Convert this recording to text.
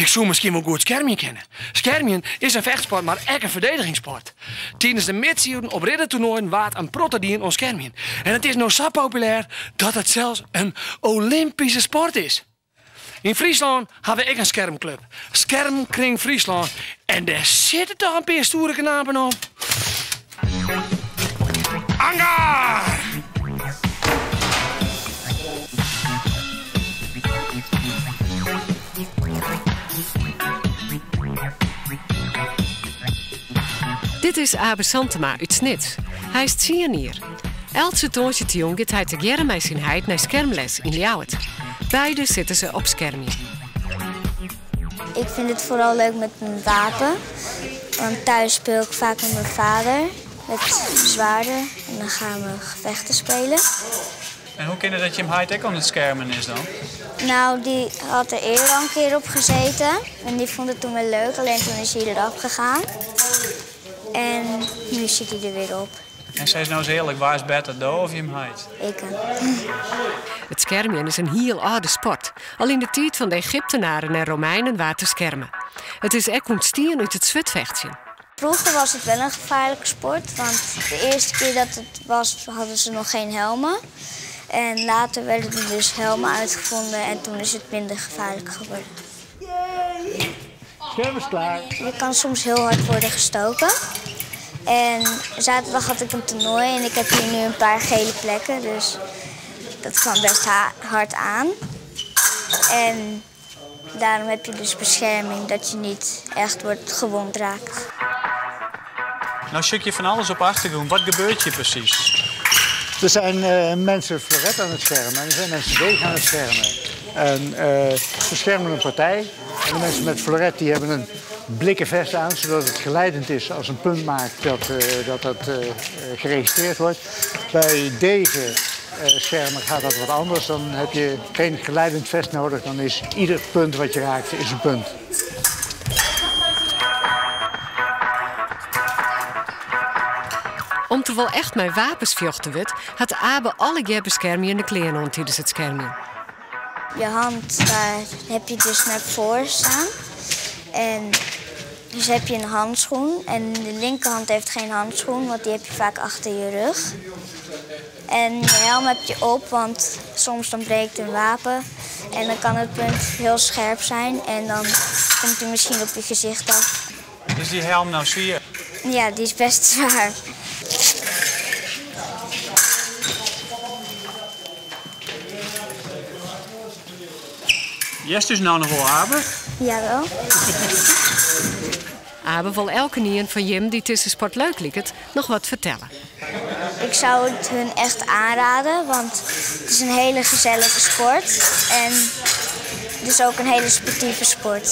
Ik zou misschien wel goed schermien kennen. Schermien is een vechtsport, maar ook een verdedigingssport. Tijdens de midsieren op riddertoernooien waard een protterdien on schermien. En het is nou zo populair dat het zelfs een Olympische sport is. In Friesland hebben we een schermclub. Schermkring Friesland. En daar zitten toch een paar stoere knapen op. Angar! Dit is Abe Santema uit Snits. Hij is zienier. Eltse toontje te jong gaat hij te met zijn heid naar schermles in Ljouwert. Beiden zitten ze op schermje. Ik vind het vooral leuk met mijn wapen. Want thuis speel ik vaak met mijn vader. Met zwaarden. En dan gaan we gevechten spelen. En hoe kinderen dat je hem heid ook aan het schermen is dan? Nou, die had er eerder al een keer op gezeten. En die vond het toen wel leuk. Alleen toen is hij eraf gegaan. En nu zit hij er weer op. En zei ze nou eens eerlijk, waar is beter, do of je hem heid? Ik. Het schermen is een heel oude sport. Al in de tijd van de Egyptenaren en Romeinen waren te schermen. Het is echt ontstaan uit het zwetvechtje. Vroeger was het wel een gevaarlijke sport. Want de eerste keer dat het was, hadden ze nog geen helmen. En later werden er dus helmen uitgevonden en toen is het minder gevaarlijk geworden. Scherm is klaar. Je kan soms heel hard worden gestoken. En zaterdag had ik een toernooi en ik heb hier nu een paar gele plekken. Dus dat kan best hard aan. En daarom heb je dus bescherming dat je niet echt gewond raakt. Nou zoek je van alles op achtergrond. Wat gebeurt hier precies? Er zijn mensen floret aan het schermen en er zijn mensen deeg aan het schermen. En ze schermen een partij. En de mensen met floret die hebben een blikken vest aan, zodat het geleidend is als een punt maakt dat geregistreerd wordt. Bij deze schermen gaat dat wat anders. Dan heb je geen geleidend vest nodig. Dan is ieder punt wat je raakt is een punt. Om te wel echt met wapens vechten wordt, had Abe alle bescherming in de kleren aan tijdens het schermen. Je hand, daar heb je dus naar voren staan. En dus heb je een handschoen. En de linkerhand heeft geen handschoen, want die heb je vaak achter je rug. En je helm heb je op, want soms dan breekt een wapen. En dan kan het punt heel scherp zijn en dan komt hij misschien op je gezicht af. Is die helm nou zwaar? Ja, die is best zwaar. Yes, dus nou nog wel Abe? Jawel. Abe wil elke nien van Jim die tussen sport leuk lijkt nog wat vertellen. Ik zou het hun echt aanraden, want het is een hele gezellige sport. En het is ook een hele sportieve sport.